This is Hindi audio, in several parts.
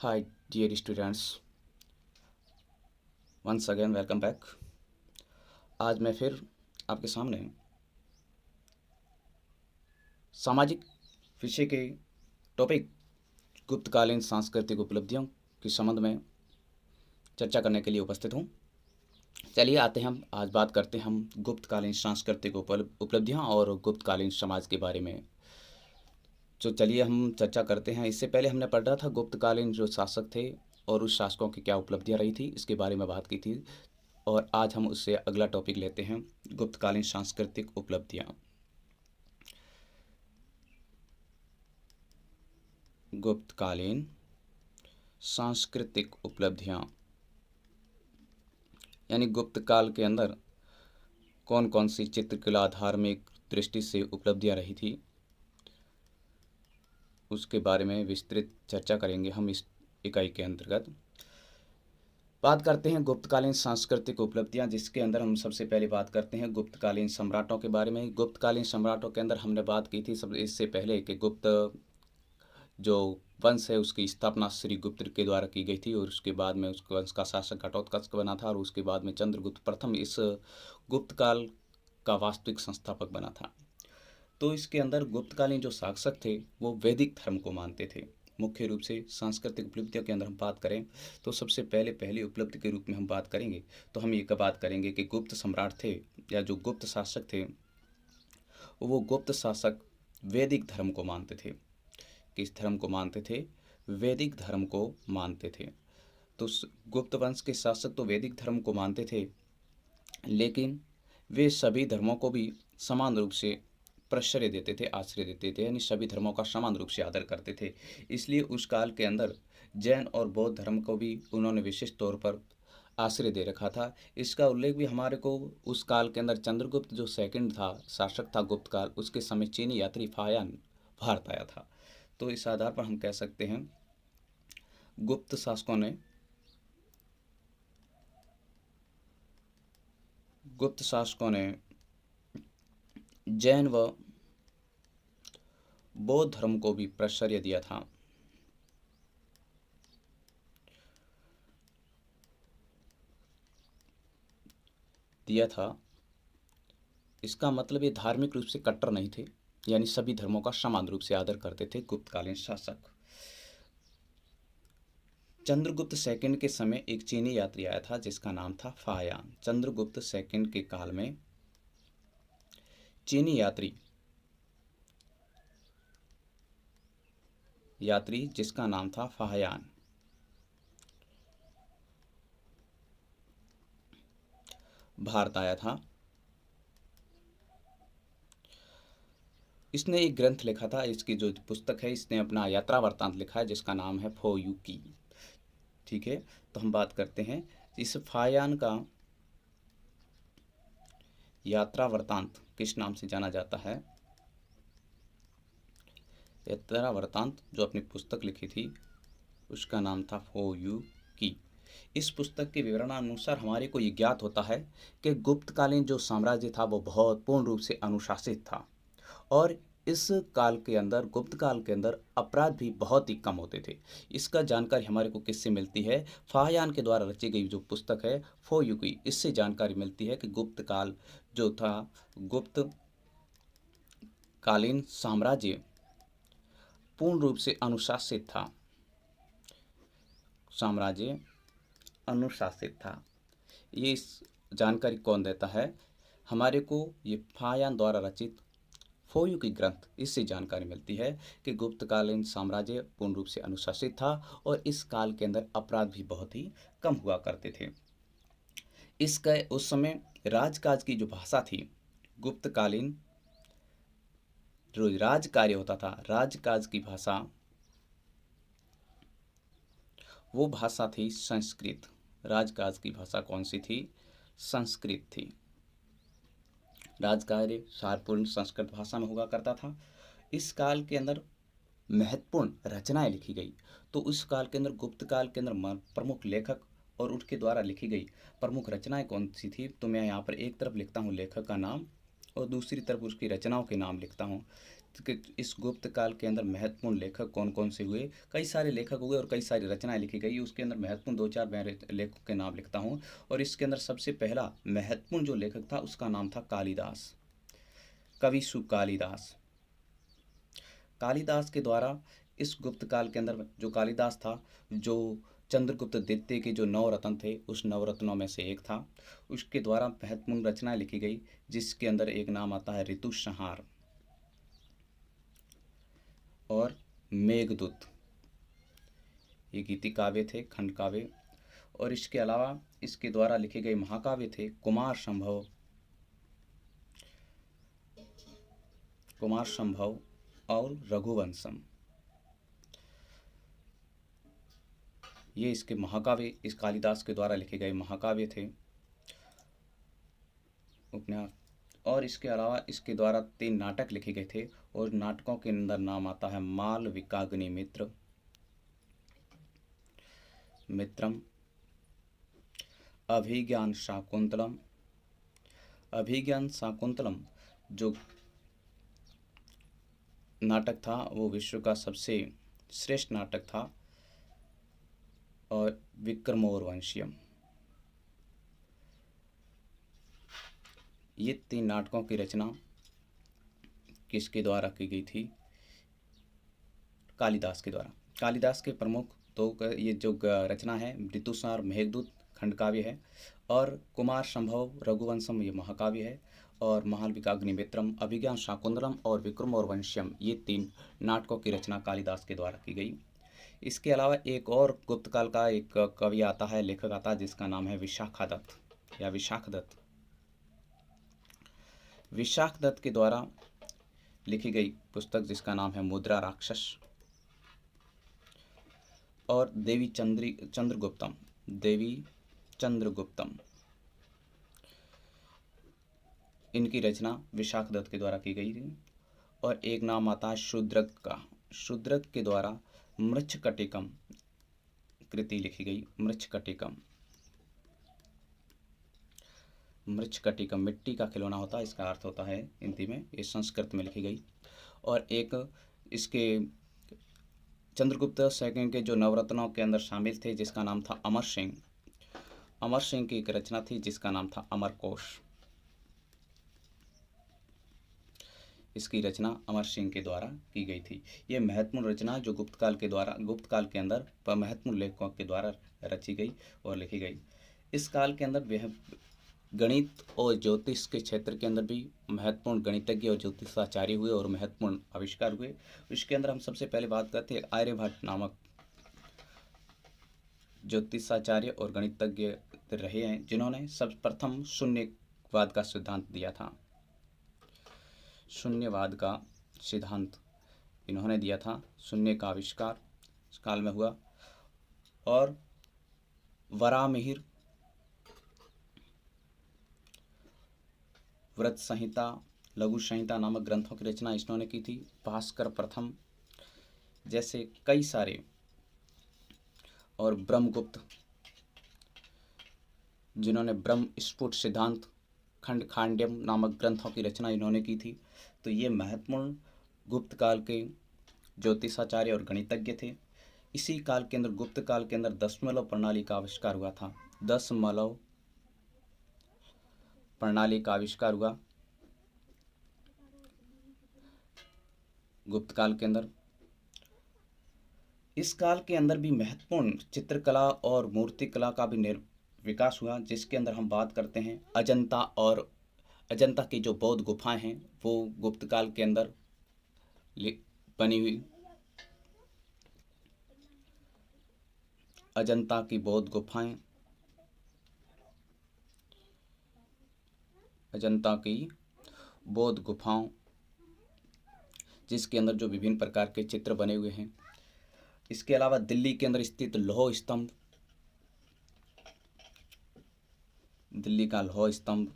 Hi, dear students. Once again, welcome back. आज मैं फिर आपके सामने सामाजिक विषय के टॉपिक गुप्तकालीन सांस्कृतिक उपलब्धियों के संबंध में चर्चा करने के लिए उपस्थित हूँ। चलिए आते हैं हम आज बात करते हैं हम गुप्तकालीन सांस्कृतिक उपलब्धियाँ और गुप्तकालीन समाज के बारे में। तो चलिए हम चर्चा करते हैं। इससे पहले हमने पढ़ा था गुप्तकालीन जो शासक थे और उस शासकों की क्या उपलब्धियाँ रही थी, इसके बारे में बात की थी। और आज हम उससे अगला टॉपिक लेते हैं, गुप्तकालीन सांस्कृतिक उपलब्धियाँ। गुप्तकालीन सांस्कृतिक उपलब्धियाँ यानी गुप्त काल के अंदर कौन कौन सी चित्रकला धार्मिक दृष्टि से उपलब्धियाँ रही थी, उसके बारे में विस्तृत चर्चा करेंगे हम इस इकाई के अंतर्गत। बात करते हैं गुप्तकालीन सांस्कृतिक उपलब्धियां, जिसके अंदर हम सबसे पहले बात करते हैं गुप्तकालीन सम्राटों के बारे में। गुप्तकालीन सम्राटों के अंदर हमने बात की थी सब इससे पहले कि गुप्त जो वंश है उसकी स्थापना श्री गुप्त के द्वारा की गई थी और उसके बाद में उस वंश का शासक घटोत्कच बना था और उसके बाद में चंद्रगुप्त प्रथम इस गुप्त काल का वास्तविक संस्थापक बना था। तो इसके अंदर गुप्तकालीन जो शासक थे वो वैदिक धर्म को मानते थे। मुख्य रूप से सांस्कृतिक उपलब्धियों के अंदर हम बात करें तो सबसे पहली उपलब्धि के रूप में हम बात करेंगे तो हम ये बात करेंगे कि गुप्त सम्राट थे या जो गुप्त शासक थे वो गुप्त शासक वैदिक धर्म को मानते थे। किस धर्म को मानते थे? वैदिक धर्म को मानते थे। तो गुप्त वंश के शासक तो वैदिक धर्म को मानते थे, लेकिन वे सभी धर्मों को भी समान रूप से प्रश्रय देते थे, आश्रय देते थे, यानी सभी धर्मों का समान रूप से आदर करते थे। इसलिए उस काल के अंदर जैन और बौद्ध धर्म को भी उन्होंने विशिष्ट तौर पर आश्रय दे रखा था। इसका उल्लेख भी हमारे को उस काल के अंदर चंद्रगुप्त जो सेकंड था, शासक था गुप्त काल, उसके समय चीनी यात्री फायान भारत आया था। तो इस आधार पर हम कह सकते हैं गुप्त शासकों ने जैन व बौद्ध धर्म को भी प्रश्रय दिया था। इसका मतलब ये धार्मिक रूप से कट्टर नहीं थे, यानी सभी धर्मों का समान रूप से आदर करते थे गुप्तकालीन शासक। चंद्रगुप्त सेकंड के समय एक चीनी यात्री आया था जिसका नाम था फायान। चंद्रगुप्त सेकंड के काल में चीनी यात्री जिसका नाम था फायान भारत आया था। इसने एक ग्रंथ लिखा था, इसकी जो पुस्तक है, इसने अपना यात्रा वृत्तांत लिखा है जिसका नाम है फो यू की। ठीक है, तो हम बात करते हैं इस फायान का यात्रा वृत्तांत किस नाम से जाना जाता है। यात्रा वृत्तांत जो अपनी पुस्तक लिखी थी उसका नाम था फो यू की। इस पुस्तक के विवरणानुसार हमारे को ये ज्ञात होता है कि गुप्तकालीन जो साम्राज्य था वो बहुत पूर्ण रूप से अनुशासित था और इस काल के अंदर, गुप्त काल के अंदर अपराध भी बहुत ही कम होते थे। इसका जानकारी हमारे को किससे मिलती है? फाहयान के द्वारा रची गई जो पुस्तक है फो यू की, इससे जानकारी मिलती है कि गुप्त काल जो था, गुप्त कालीन साम्राज्य पूर्ण रूप से अनुशासित था। अनुशासित था। ये जानकारी कौन देता है? हमारे को ये फाहयान द्वारा रचित फोयू की ग्रंथ, इससे जानकारी मिलती है कि गुप्तकालीन साम्राज्य पूर्ण रूप से अनुशासित था और इस काल के अंदर अपराध भी बहुत ही कम हुआ करते थे। इसका उस समय राजकाज की जो भाषा थी, गुप्तकालीन जो राज कार्य होता था, राजकाज की भाषा, वो भाषा थी संस्कृत। राजकाज की भाषा कौन सी थी? संस्कृत थी। राजकार्य सारपूर्ण संस्कृत भाषा में हुआ करता था। इस काल के अंदर महत्वपूर्ण रचनाएं लिखी गई। तो उस काल के अंदर, गुप्त काल के अंदर प्रमुख लेखक और उनके द्वारा लिखी गई प्रमुख रचनाएं कौन सी थी? तो मैं यहाँ पर एक तरफ लिखता हूँ लेखक का नाम और दूसरी तरफ उसकी रचनाओं के नाम लिखता हूँ कि इस गुप्त काल के अंदर महत्वपूर्ण लेखक कौन कौन से हुए। कई सारे लेखक हुए और कई सारी रचनाएं लिखी गई, उसके अंदर महत्वपूर्ण 2-4 मैं लेखकों के नाम लिखता हूँ। और इसके अंदर सबसे पहला महत्वपूर्ण जो लेखक था उसका नाम था कालिदास, कवि सु कालिदास। कालिदास के द्वारा इस गुप्त काल के अंदर जो कालिदास था, जो चंद्रगुप्त द्वितीय के जो नवरत्न थे उस नवरत्नों में से एक था। उसके द्वारा महत्वपूर्ण रचनाएं लिखी गई, जिसके अंदर एक नाम आता है ऋतुसंहार और मेघदूत। ये गीति काव्य थे, खंड काव्य। और इसके अलावा इसके द्वारा लिखे गए महाकाव्य थे कुमार संभव और रघुवंशम। ये इसके महाकाव्य, इस कालिदास के द्वारा लिखे गए महाकाव्य थे, उपन्यास। और इसके अलावा इसके द्वारा 3 नाटक लिखे गए थे और नाटकों के अंदर नाम आता है मालविकाग्नि मित्रम, अभिज्ञान शाकुंतलम। जो नाटक था वो विश्व का सबसे श्रेष्ठ नाटक था, और विक्रमोर्वशीयम। ये 3 नाटकों की रचना किसके द्वारा की गई थी? कालिदास के द्वारा। कालिदास के प्रमुख ये जो रचना है ऋतुसंहार मेघदूत खंड काव्य है, और कुमार संभव रघुवंशम ये महाकाव्य है, और मालविकाग्नि मित्रम, अभिज्ञान शाकुंतलम और विक्रमोर्वशीयम ये 3 नाटकों की रचना कालिदास के द्वारा की गई। इसके अलावा एक और गुप्त काल का एक कवि आता है, लेखक आता है, जिसका नाम है विशाखदत्त या विशाखदत्त। विशाखदत्त के द्वारा लिखी गई पुस्तक जिसका नाम है मुद्रा राक्षस, और देवी चंद्रगुप्तम, इनकी रचना विशाखदत्त के द्वारा की गई थी। और एक नाम आता है शूद्रक का। शूद्रक के द्वारा मृच्छकटिकम कृति लिखी गई। मृच्छकटिकम मिट्टी का खिलौना होता है, इसका अर्थ होता है हिंदी में, ये संस्कृत में लिखी गई। और एक इसके चंद्रगुप्त सेकंड के जो नवरत्नों के अंदर शामिल थे, जिसका नाम था अमर सिंह की एक रचना थी जिसका नाम था अमरकोश। इसकी रचना अमर सिंह के द्वारा की गई थी। ये महत्वपूर्ण रचना जो गुप्त काल के अंदर महत्वपूर्ण लेखकों के द्वारा रची गई और लिखी गई। इस काल के अंदर गणित और ज्योतिष के क्षेत्र के अंदर भी महत्वपूर्ण गणितज्ञ और ज्योतिषाचार्य हुए और महत्वपूर्ण आविष्कार हुए। इसके अंदर हम सबसे पहले बात करते हैं आर्यभट्ट नामक ज्योतिषाचार्य और गणितज्ञ रहे हैं, जिन्होंने सर्वप्रथम शून्यवाद का सिद्धांत दिया था। शून्यवाद का सिद्धांत इन्होंने दिया था। शून्य का आविष्कार इस काल में हुआ। और वराहमिहिर, व्रत संहिता, लघु संहिता नामक ग्रंथों की रचना इन्होंने की थी। भास्कर प्रथम जैसे कई सारे, और ब्रह्मगुप्त जिन्होंने ब्रह्म स्फुट सिद्धांत खंडखांड्यम नामक ग्रंथों की रचना इन्होंने की थी। तो ये महत्वपूर्ण गुप्त काल के ज्योतिषाचार्य और गणितज्ञ थे। इसी काल के अंदर गुप्त काल के अंदर दशमलव प्रणाली का आविष्कार हुआ था। दशमलव प्रणाली का आविष्कार हुआ गुप्त काल के अंदर। इस काल के अंदर भी महत्वपूर्ण चित्रकला और मूर्तिकला का भी विकास हुआ, जिसके अंदर हम बात करते हैं अजंता की जो बौद्ध गुफाएं हैं वो गुप्त काल के अंदर बनी हुई। अजंता की बौद्ध गुफाएं, अजंता की बौद्ध गुफाओं, जिसके अंदर जो विभिन्न प्रकार के चित्र बने हुए हैं। इसके अलावा दिल्ली के अंदर स्थित लौह स्तंभ, दिल्ली का लौह स्तंभ,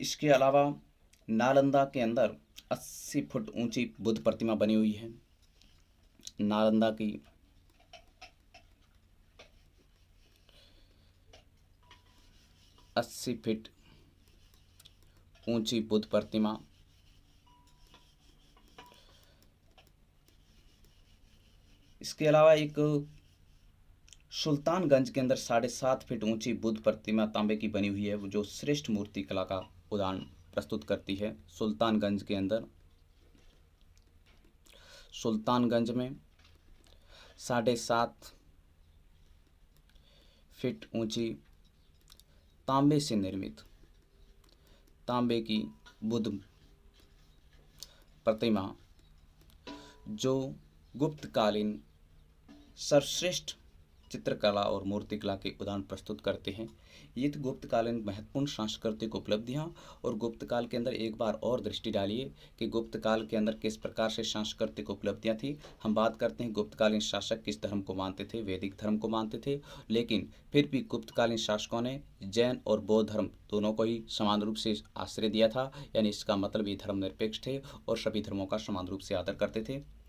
इसके अलावा नालंदा के अंदर 80 फुट ऊंची बुद्ध प्रतिमा बनी हुई है। नालंदा की 80 फीट ऊंची बुद्ध प्रतिमा, इसके अलावा एक सुल्तानगंज के अंदर 7.5 फीट ऊंची बुद्ध प्रतिमा तांबे की बनी हुई है, वो जो श्रेष्ठ मूर्ति कला का उदाहरण प्रस्तुत करती है। सुल्तानगंज के अंदर, सुल्तानगंज में 7.5 फीट ऊंची तांबे से निर्मित तांबे की बुद्ध प्रतिमा जो गुप्तकालीन सर्वश्रेष्ठ चित्रकला और मूर्तिकला के उदाहरण प्रस्तुत करते हैं। ये तो गुप्तकालीन महत्वपूर्ण सांस्कृतिक उपलब्धियां, और गुप्तकाल के अंदर एक बार और दृष्टि डालिए कि गुप्तकाल के अंदर किस प्रकार से सांस्कृतिक उपलब्धियां थी। हम बात करते हैं गुप्तकालीन शासक किस धर्म को मानते थे, वैदिक धर्म को मानते थे, लेकिन फिर भी गुप्तकालीन शासकों ने जैन और बौद्ध धर्म दोनों को ही समान रूप से आश्रय दिया था, यानी इसका मतलब ये धर्मनिरपेक्ष थे और सभी धर्मों का समान रूप से आदर करते थे।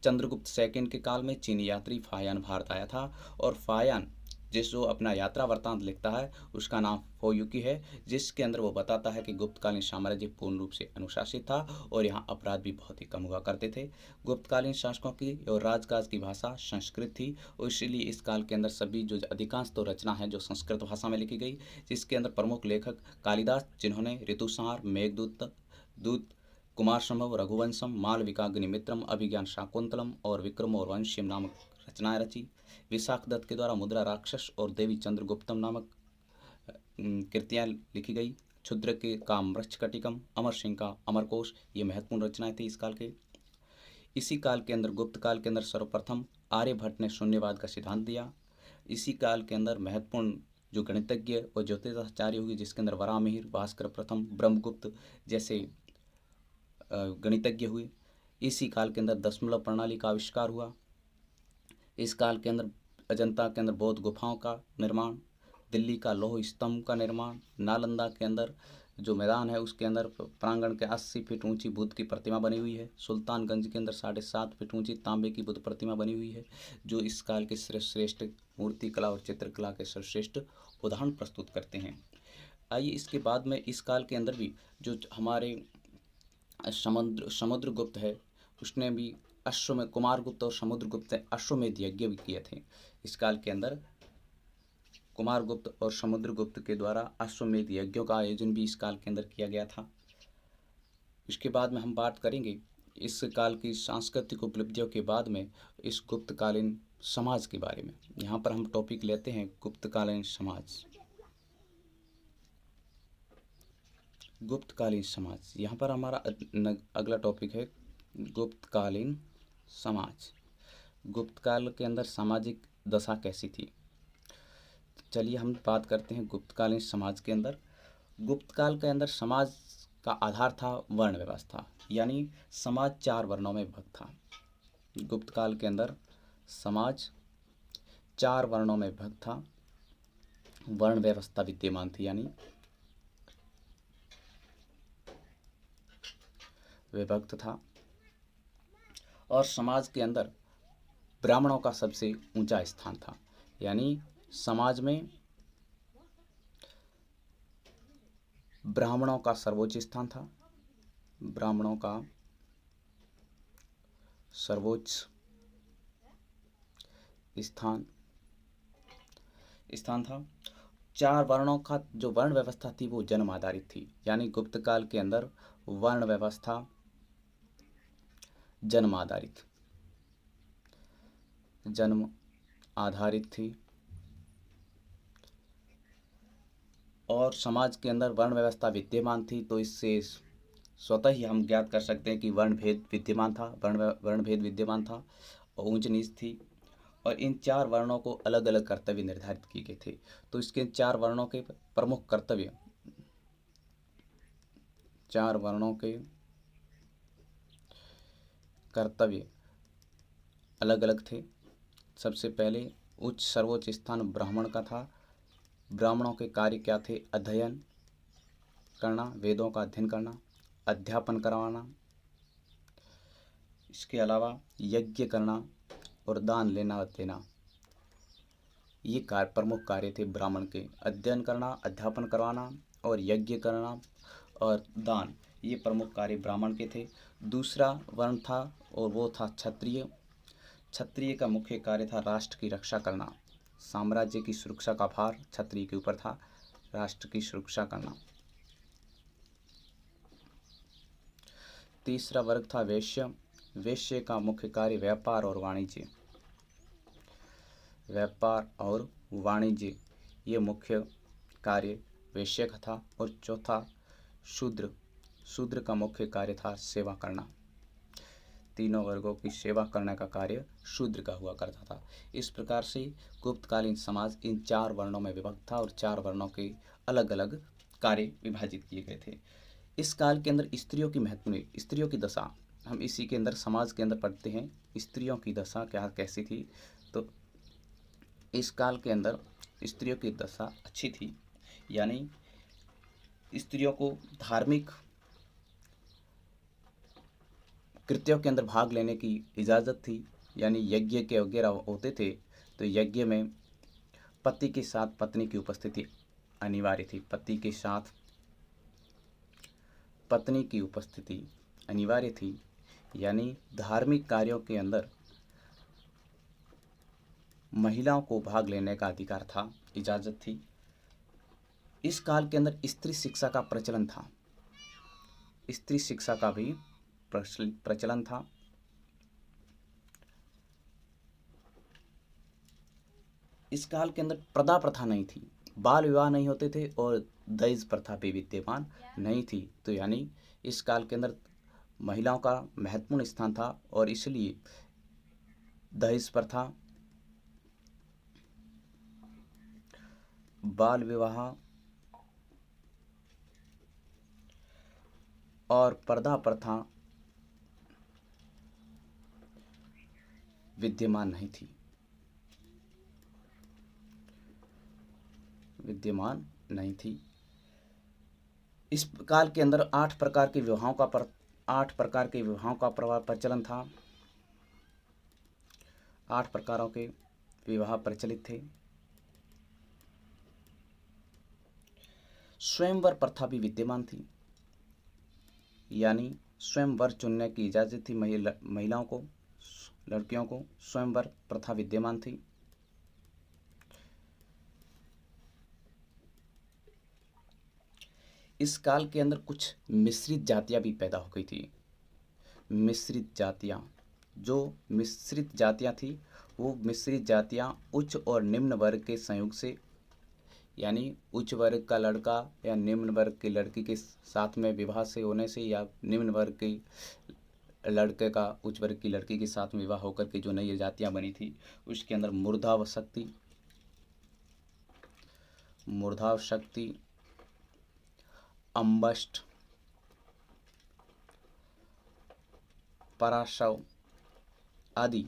चंद्रगुप्त सेकंड के काल में चीनी यात्री फायान भारत आया था, और फायान जो अपना यात्रा वृत्तांत लिखता है उसका नाम फोयुकी है, जिसके अंदर वो बताता है कि गुप्तकालीन साम्राज्य पूर्ण रूप से अनुशासित था और यहाँ अपराध भी बहुत ही कम हुआ करते थे। गुप्तकालीन शासकों की और राजकाज की भाषा संस्कृत थी, और इसीलिए इस काल के अंदर सभी जो अधिकांश तो रचना है जो संस्कृत भाषा में लिखी गई, जिसके अंदर प्रमुख लेखक कालिदास, जिन्होंने ऋतुसंहार, मेघदूत, दूत, कुमार संभव, रघुवंशम, मालविकाग्निमित्रम, अभिज्ञान शाकुंतलम और विक्रम और वंश्यम नामक रचनाएं रची। विशाख दत्त के द्वारा मुद्रा राक्षस और देवी चंद्रगुप्तम नामक कृतियां लिखी गई। क्षुद्र के काम वृक्षकटिकम, अमर सिंह का अमरकोश, ये महत्वपूर्ण रचनाएं थी इस काल के। इसी काल के अंदर, गुप्त काल के अंदर सर्वप्रथम आर्यभट्ट ने शून्यवाद का सिद्धांत दिया। इसी काल के अंदर महत्वपूर्ण जो गणितज्ञ और ज्योतिषाचार्य हुए, जिसके अंदर वराहमिहिर, भास्कर प्रथम, ब्रह्मगुप्त जैसे गणितज्ञ हुए। इसी काल के अंदर दशमलव प्रणाली का आविष्कार हुआ। इस काल के अंदर अजंता के अंदर बौद्ध गुफाओं का निर्माण, दिल्ली का लौह स्तंभ का निर्माण, नालंदा के अंदर जो मैदान है उसके अंदर प्रांगण के 80 फीट ऊंची बुद्ध की प्रतिमा बनी हुई है। सुल्तानगंज के अंदर 7.5 फीट ऊंची तांबे की बुद्ध प्रतिमा बनी हुई है, जो इस काल के श्रेष्ठ मूर्ति कला और चित्रकला के सर्वश्रेष्ठ उदाहरण प्रस्तुत करते हैं। आइए इसके बाद में इस काल के अंदर भी जो हमारे समुद्रगुप्त है, उसने भी अश्वमेध, कुमारगुप्त और समुद्रगुप्त ने अश्वमेध यज्ञ भी किए थे। इस काल के अंदर कुमारगुप्त और समुद्रगुप्त के द्वारा अश्वमेध यज्ञों का आयोजन भी इस काल के अंदर किया गया था। इसके बाद में हम बात करेंगे इस काल की सांस्कृतिक उपलब्धियों के बाद में इस गुप्तकालीन समाज के बारे में। यहाँ पर हम टॉपिक लेते हैं गुप्तकालीन समाज। गुप्तकालीन समाज, यहाँ पर हमारा अगला टॉपिक है गुप्तकालीन समाज। गुप्तकाल के अंदर सामाजिक दशा कैसी थी? चलिए हम बात करते हैं गुप्तकालीन समाज के अंदर। गुप्तकाल के अंदर समाज का आधार था वर्ण व्यवस्था, यानी समाज 4 वर्णों में विभक्त था। गुप्तकाल के अंदर समाज 4 वर्णों में विभक्त था, वर्ण व्यवस्था विद्यमान थी, यानी विभक्त था। और समाज के अंदर ब्राह्मणों का सबसे ऊंचा स्थान था, यानी समाज में ब्राह्मणों का सर्वोच्च स्थान था। ब्राह्मणों का सर्वोच्च स्थान था। 4 वर्णों का जो वर्ण व्यवस्था थी वो जन्म आधारित थी, यानी गुप्तकाल के अंदर वर्ण व्यवस्था जन्म आधारित थी। और समाज के अंदर वर्ण व्यवस्था विद्यमान थी, तो इससे स्वतः ही हम ज्ञात कर सकते हैं कि वर्ण भेद विद्यमान था और ऊंच नीच थी। और इन 4 वर्णों को अलग अलग कर्तव्य निर्धारित किए गए थे। तो इसके 4 वर्णों के प्रमुख कर्तव्य, 4 वर्णों के कर्तव्य अलग अलग थे। सबसे पहले सर्वोच्च स्थान ब्राह्मण का था। ब्राह्मणों के कार्य क्या थे? अध्ययन करना, वेदों का अध्ययन करना, अध्यापन करवाना, इसके अलावा यज्ञ करना और दान लेना और देना। ये प्रमुख कार्य थे ब्राह्मण के। अध्ययन करना, अध्यापन करवाना और यज्ञ करना और दान, ये प्रमुख कार्य ब्राह्मण के थे। दूसरा वर्ण था और वो था क्षत्रिय। क्षत्रिय का मुख्य कार्य था राष्ट्र की रक्षा करना। साम्राज्य की सुरक्षा का भार क्षत्रिय के ऊपर था, राष्ट्र की सुरक्षा करना। तीसरा वर्ग था वैश्य। वैश्य का मुख्य कार्य व्यापार और वाणिज्य। व्यापार और वाणिज्य, ये मुख्य कार्य वैश्य का था। और चौथा शूद्र। शूद्र का मुख्य कार्य था सेवा करना। तीनों वर्गों की सेवा करने का कार्य शूद्र का हुआ करता था। इस प्रकार से गुप्तकालीन समाज इन 4 वर्णों में विभक्त था और 4 वर्णों के अलग अलग कार्य विभाजित किए गए थे। इस काल के अंदर स्त्रियों की महत्वपूर्ण, स्त्रियों की दशा हम इसी के अंदर समाज के अंदर पढ़ते हैं। स्त्रियों की दशा क्या कैसी थी, तो इस काल के अंदर स्त्रियों की दशा अच्छी थी, यानी स्त्रियों को धार्मिक कृत्यों के अंदर भाग लेने की इजाज़त थी। यानी यज्ञ के वगैरह होते थे तो यज्ञ में पति के साथ पत्नी की उपस्थिति अनिवार्य थी। पति के साथ पत्नी की उपस्थिति अनिवार्य थी, यानी धार्मिक कार्यों के अंदर महिलाओं को भाग लेने का अधिकार था, इजाज़त थी। इस काल के अंदर स्त्री शिक्षा का प्रचलन था। स्त्री शिक्षा का भी प्रचलन था। इस काल के अंदर प्रदा प्रथा नहीं थी, बाल विवाह नहीं होते थे और दहेज प्रथा भी विद्यमान नहीं थी। तो यानी इस काल के अंदर महिलाओं का महत्वपूर्ण स्थान था और इसलिए दहेज प्रथा, बाल विवाह और पर्दा प्रथा विद्यमान नहीं थी, विद्यमान नहीं थी। इस काल के अंदर 8 प्रकार के विवाहों का प्रचलन था। 8 प्रकारों के विवाह प्रचलित थे। स्वयंवर प्रथा भी विद्यमान थी, यानी स्वयंवर चुनने की इजाज़त थी महिलाओं को, लड़कियों को स्वयंवर प्रथा विद्यमान थी। इस काल के अंदर कुछ मिश्रित जातियां भी पैदा हो गई थी। मिश्रित जातियां, जो मिश्रित जातियां थी वो मिश्रित जातियां उच्च और निम्न वर्ग के संयोग से, यानी उच्च वर्ग का लड़का या निम्न वर्ग की लड़की के साथ में विवाह से होने से, या निम्न वर्ग के लड़के का उच्च वर्ग की लड़की के साथ में विवाह होकर के जो नई जातियां बनी थी, उसके अंदर मूर्धाव शक्ति, अम्बष्ट, पराशव आदि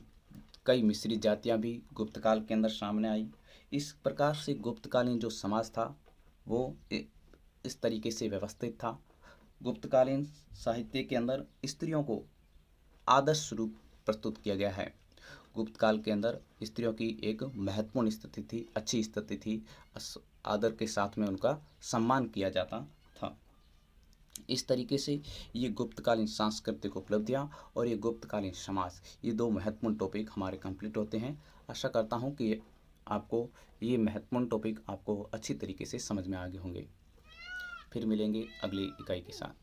कई मिश्रित जातियां भी गुप्तकाल के अंदर सामने आई। इस प्रकार से गुप्तकालीन जो समाज था वो इस तरीके से व्यवस्थित था। गुप्तकालीन साहित्य के अंदर स्त्रियों को आदर्श रूप प्रस्तुत किया गया है। गुप्तकाल के अंदर स्त्रियों की एक महत्वपूर्ण स्थिति थी, अच्छी स्थिति थी, आदर के साथ में उनका सम्मान किया जाता था। इस तरीके से ये गुप्तकालीन सांस्कृतिक उपलब्धियाँ और ये गुप्तकालीन समाज, ये 2 महत्वपूर्ण टॉपिक हमारे कंप्लीट होते हैं। आशा करता हूँ कि आपको ये महत्वपूर्ण टॉपिक आपको अच्छी तरीके से समझ में आ गए होंगे। फिर मिलेंगे अगली इकाई के साथ।